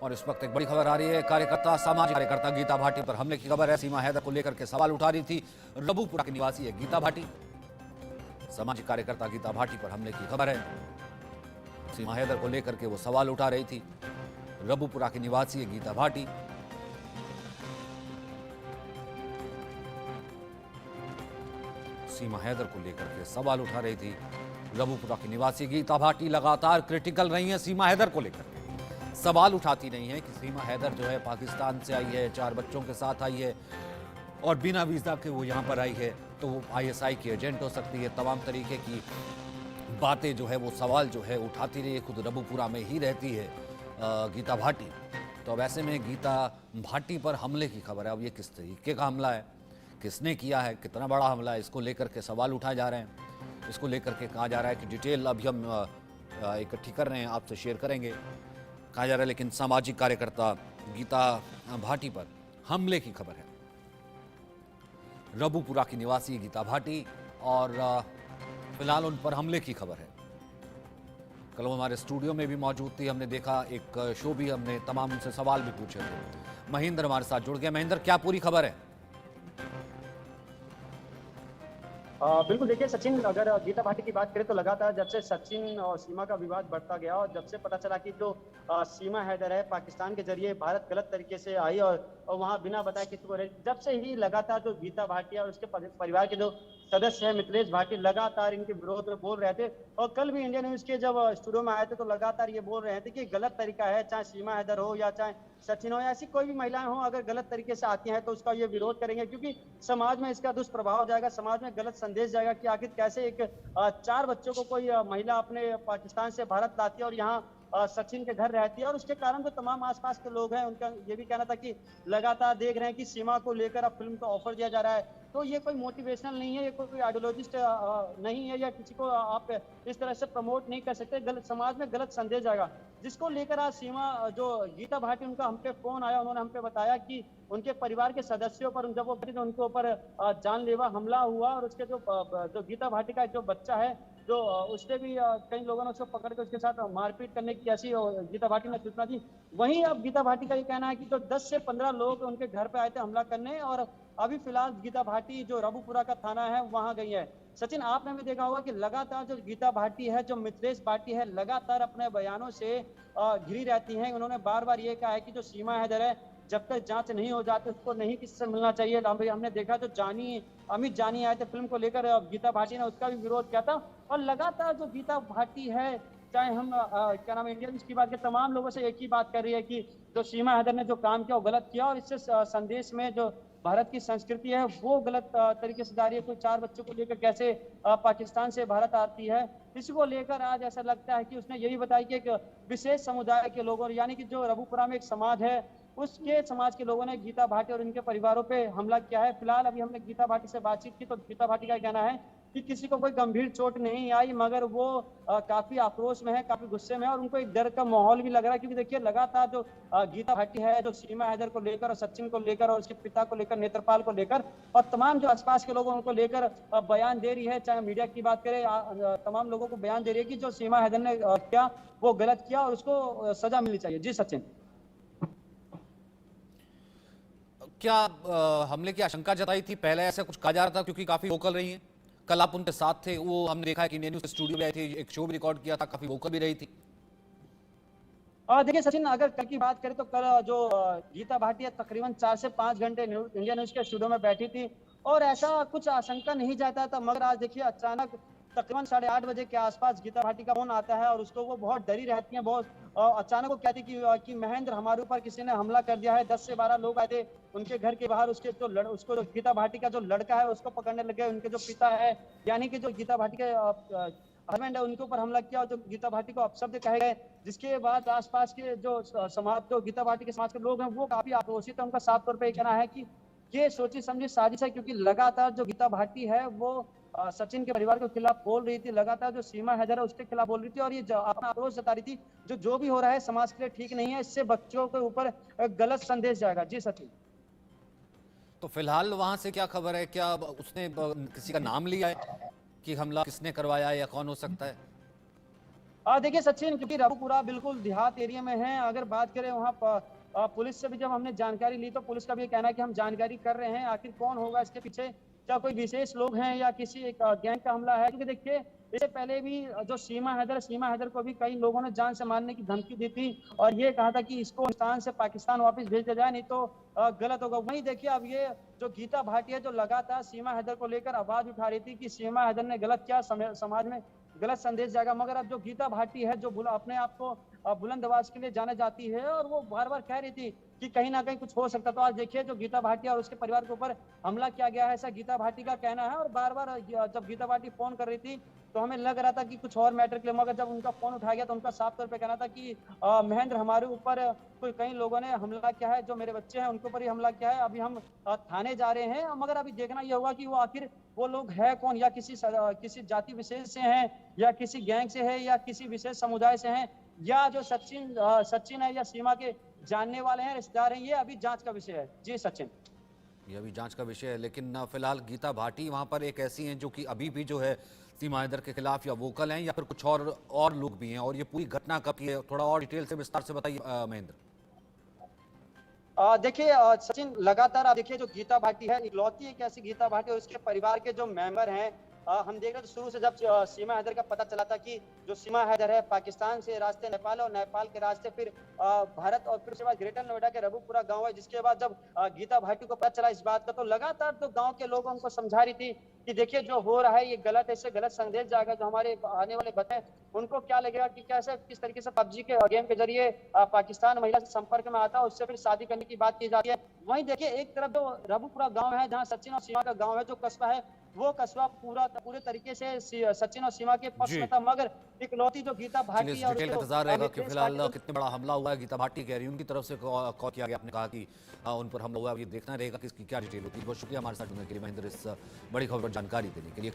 और इस वक्त एक बड़ी खबर आ रही है। कार्यकर्ता सामाजिक कार्यकर्ता गीता भाटी पर हमले की खबर है। सीमा हैदर को लेकर के सवाल उठा रही थी। रबूपुरा की निवासी है गीता भाटी। सामाजिक कार्यकर्ता गीता भाटी पर हमले की खबर है। सीमा हैदर को लेकर के वो सवाल उठा रही थी। रबूपुरा की निवासी है गीता भाटी। सीमा हैदर को लेकर के सवाल उठा रही थी। रबूपुरा की निवासी गीता भाटी लगातार क्रिटिकल रही है सीमा हैदर को लेकर। सवाल उठाती नहीं है कि सीमा हैदर जो है पाकिस्तान से आई है, 4 बच्चों के साथ आई है और बिना वीज़ा के वो यहाँ पर आई है, तो वो आईएसआई की एजेंट हो सकती है। तमाम तरीके की बातें जो है वो सवाल जो है उठाती रही है। खुद रबूपुरा में ही रहती है गीता भाटी। तो अब ऐसे में गीता भाटी पर हमले की खबर है। अब ये किस तरीके का हमला है, किसने किया है, कितना बड़ा हमला है, इसको लेकर के सवाल उठाए जा रहे हैं। इसको लेकर के कहा जा रहा है कि डिटेल अभी हम इकट्ठी कर रहे हैं, आपसे शेयर करेंगे, कहा जा रहा है। लेकिन सामाजिक कार्यकर्ता गीता भाटी पर हमले की खबर है। रबूपुरा की निवासी गीता भाटी और फिलहाल उन पर हमले की खबर है। कल वो हमारे स्टूडियो में भी मौजूद थी। हमने देखा एक शो भी, हमने तमाम उनसे सवाल भी पूछे थे। महेंद्र हमारे साथ जुड़ गए। महेंद्र, क्या पूरी खबर है? बिल्कुल, देखिए सचिन, अगर गीता भाटी की बात करें तो लगातार जब से सचिन और सीमा का विवाद बढ़ता गया और जब से पता चला कि जो सीमा हैदर है पाकिस्तान के जरिए भारत गलत तरीके से आई और वहां बिना बताए किसी को, जब से ही लगातार जो गीता भाटी और उसके परिवार के जो सदस्य है मिथिलेश भाटी लगातार इनके विरोध में बोल रहे थे। और कल भी इंडिया न्यूज के जब स्टूडियो में आए थे तो लगातार ये बोल रहे थे कि गलत तरीका है, चाहे सीमा हैदर हो या चाहे सचिन हो या ऐसी कोई भी महिलाएं हो, अगर गलत तरीके से आती हैं तो उसका ये विरोध करेंगे, क्योंकि समाज में इसका दुष्प्रभाव जाएगा, समाज में गलत संदेश जाएगा कि आखिर कैसे एक 4 बच्चों को कोई महिला अपने पाकिस्तान से भारत लाती है और यहाँ सचिन के घर रहती है। और उसके कारण जो तमाम आसपास के लोग हैं उनका ये भी कहना था कि लगातार देख रहे हैं कि सीमा को लेकर अब फिल्म का ऑफर दिया जा रहा है, तो ये कोई मोटिवेशनल नहीं है, ये कोई आइडियोलॉजिस्ट नहीं है, या किसी को आप इस तरह से प्रमोट नहीं कर सकते। गलत समाज में गलत संदेश जाएगा, जिसको लेकर आज सीमा जो गीता भाटी, उनका हम पे फोन आया, उन्होंने हम पे बताया कि उनके परिवार के सदस्यों पर जब वो उनके ऊपर जानलेवा हमला हुआ और उसके जो गीता भाटी का जो बच्चा है जो उसने भी कई लोगों ने उसको पकड़ के उसके साथ मारपीट करने की ऐसी गीता भाटी ने सूचना दी। वहीं अब गीता भाटी का ये कहना है कि जो 10 से 15 लोग उनके घर पे आए थे हमला करने, और अभी फिलहाल गीता भाटी जो रबूपुरा का थाना है वहां गई है। सचिन, आपने भी देखा होगा कि लगातार जो गीता भाटी है, जो मिथिलेश भाटी है, लगातार अपने बयानों से घिरी रहती हैं। उन्होंने बार बार ये कहा है कि जो सीमा हैदर है, जब तक जांच नहीं हो जाती उसको नहीं किसी से मिलना चाहिए। हमने देखा जो अमित जानी आए थे फिल्म को लेकर, गीता भाटी ने उसका भी विरोध किया था। और लगातार जो गीता भाटी है, चाहे हम क्या नाम इंडियन की बात करें, तमाम लोगों से एक ही बात कर रही है कि जो सीमा हैदर ने जो काम किया वो गलत किया, और इससे संदेश में जो भारत की संस्कृति है वो गलत तरीके से जा रही है। कोई 4 बच्चों को लेकर कैसे पाकिस्तान से भारत आती है, इसको लेकर आज ऐसा लगता है कि उसने यही बताया कि एक विशेष समुदाय के लोगों, यानी कि जो रबूपुरा में एक समाज है, उसके समाज के लोगों ने गीता भाटी और इनके परिवारों पे हमला किया है। फिलहाल अभी हमने गीता भाटी से बातचीत की तो गीता भाटी का कहना है कि किसी को कोई गंभीर चोट नहीं आई, मगर वो काफी आक्रोश में है, काफी गुस्से में है और उनको एक डर का माहौल भी लग रहा है। क्योंकि देखिए लगातार जो गीता भाटी है, जो सीमा हैदर को लेकर और सचिन को लेकर और उसके पिता को लेकर, नेत्रपाल को लेकर और तमाम जो आसपास के लोग उनको लेकर बयान दे रही है, चाहे मीडिया की बात करें, तमाम लोगों को बयान दे रही है कि जो सीमा हैदर ने किया वो गलत किया और उसको सजा मिलनी चाहिए। जी सचिन, क्या हमले की आशंका जताई थी? पहले ऐसा कुछ कहा जा रहा था क्योंकि काफी वोकल रही हैं। कल आप उनके साथ थे, वो हमने देखा है कि इंडियन न्यूज स्टूडियो में आई थी, एक शो भी रिकॉर्ड किया था, काफी वोकल भी रही थी। देखिए सचिन, अगर कल की बात करें तो कल जो गीता भाटी तकरीबन 4 से 5 घंटे इंडिया न्यूज के स्टूडियो में बैठी थी और ऐसा कुछ आशंका नहीं जाता था। मगर आज देखिए अचानक तकरीबन 8:30 बजे के आसपास गीता भाटी का फोन आता है और उसको वो बहुत डरी रहती हैं। बहुत अचानक वो कहती कि महेंद्र, हमारे ऊपर किसी ने हमला कर दिया है। 10 से 12 लोग आए थे उनके घर के बाहर, उसके उसको जो गीता भाटी का जो लड़का है उसको पकड़ने लगे। उनके जो पिता है, यानी कि जो गीता भाटी के हस्बैंड है, उनके ऊपर हमला किया और जो गीता भाटी को अपशब्द कहे गए। जिसके बाद आसपास के जो समाज, जो गीता भाटी के समाज के लोग हैं वो काफी आक्रोशित है। उनका साफ तौर पर कहना है कि ये सोची समझी साजिश है, क्योंकि लगातार जो गीता भाटी है वो सचिन के परिवार के खिलाफ बोल रही थी, लगातार जो सीमा हैदर है उसके खिलाफ बोल रही थी और ये अपना आक्रोश जता रही थी जो भी हो रहा है समाज के लिए ठीक नहीं है, इससे बच्चों के ऊपर गलत संदेश जाएगा। जी सचिन, तो फिलहाल वहां से क्या खबर है? क्या उसने किसी का नाम लिया है कि हमला किसने करवाया है या कौन हो सकता है? देखिए सचिन, क्योंकि रघुपुरा बिल्कुल देहात एरिया में है। अगर बात करें वहाँ पुलिस से भी जब हमने जानकारी ली तो पुलिस का भी ये कहना है कि हम जानकारी कर रहे हैं आखिर कौन होगा इसके पीछे, क्या कोई विशेष लोग हैं या किसी एक गैंग का हमला है। क्योंकि देखिए इससे पहले भी जो सीमा हैदर को भी कई लोगों ने जान से मारने की धमकी दी थी और ये कहा था कि इसको हिंदुस्तान से पाकिस्तान वापस भेज दिया जाए, नहीं तो गलत होगा। वहीं देखिए अब ये जो गीता भाटिया जो लगातार सीमा हैदर को लेकर आवाज उठा रही थी कि सीमा हैदर ने गलत किया, समाज में गलत संदेश जाएगा, मगर अब जो गीता भाटी है जो अपने आप को बुलंद आवाज के लिए जाने जाती है और वो बार बार कह रही थी कि कहीं ना कहीं कुछ हो सकता। तो आज देखिए जो गीता भाटी और उसके परिवार के ऊपर हमला किया गया है, ऐसा गीता भाटी का कहना है। और बार बार जब गीता भाटी फोन कर रही थी तो हमें लग रहा था कि कुछ और मैटर के लिए, मगर जब उनका फोन उठाया गया तो उनका साफ तौर पे कहना था कि महेंद्र हमारे ऊपर कोई कई लोगों ने हमला किया है, जो मेरे बच्चे हैं उनके ऊपर ही हमला किया है, अभी हम थाने जा रहे हैं। मगर अभी देखना यह होगा कि वो आखिर वो लोग है कौन, या किसी जाति विशेष से हैं या किसी गैंग से है या किसी विशेष समुदाय से हैं, या जो सचिन है या सीमा के जानने वाले हैं, रिश्तेदार हैं। ये अभी जांच का विषय है। जी सचिन। ये अभी जांच का विषय है, लेकिन फिलहाल गीता भाटी वहां पर एक ऐसी हैं जो कि अभी भी जो है सीमा हैदर के खिलाफ या वोकल हैं, या फिर कुछ और लोग भी हैं। और ये पूरी घटना कब की है, थोड़ा और डिटेल से विस्तार से बताइए महेंद्र। देखिए सचिन, लगातार आप देखिए जो गीता भाटी है इकलौती एक ऐसी गीता भाटी और उसके परिवार के जो मेंबर हैं, हम देख रहे थे शुरू से जब सीमा हैदर का पता चला था कि जो सीमा हैदर है पाकिस्तान से रास्ते नेपाल और नेपाल के रास्ते फिर भारत, और फिर उसके बाद ग्रेटर नोएडा के रघुपुरा गांव है। जिसके बाद जब गीता भाटी को पता चला इस बात का तो लगातार तो गांव के लोग उनको समझा रही थी कि देखिए जो हो रहा है ये गलत है, इससे गलत संदेश जाएगा। जो हमारे आने वाले बच्चे उनको क्या लगेगा कि कैसे किस तरीके से पबजी के गेम के जरिए पाकिस्तान महिला से संपर्क में आता है, उससे फिर शादी करने की बात की जाती है। वहीं देखिए एक तरफ जो रघुपुरा गांव है जहां सचिन और सीमा का गांव है, जो कस्बा है वो कस्बा पूरे तरीके से सचिन और सीमा के पक्ष में था। मगर इकलौती जो गीता भाटी और डिटेल का इंतजार रहेगा कि फिलहाल कितने बड़ा हमला हुआ है। गीता भाटी कह रही है उनकी तरफ से कॉल किया गया, आपने कहा कि उन पर हमला हुआ है। ये देखना रहेगा कि इसकी क्या डिटेल होती है। बहुत शुक्रिया हमारे साथ जुड़ने के लिए महेंद्र, इस बड़ी खबर पर जानकारी देने के लिए।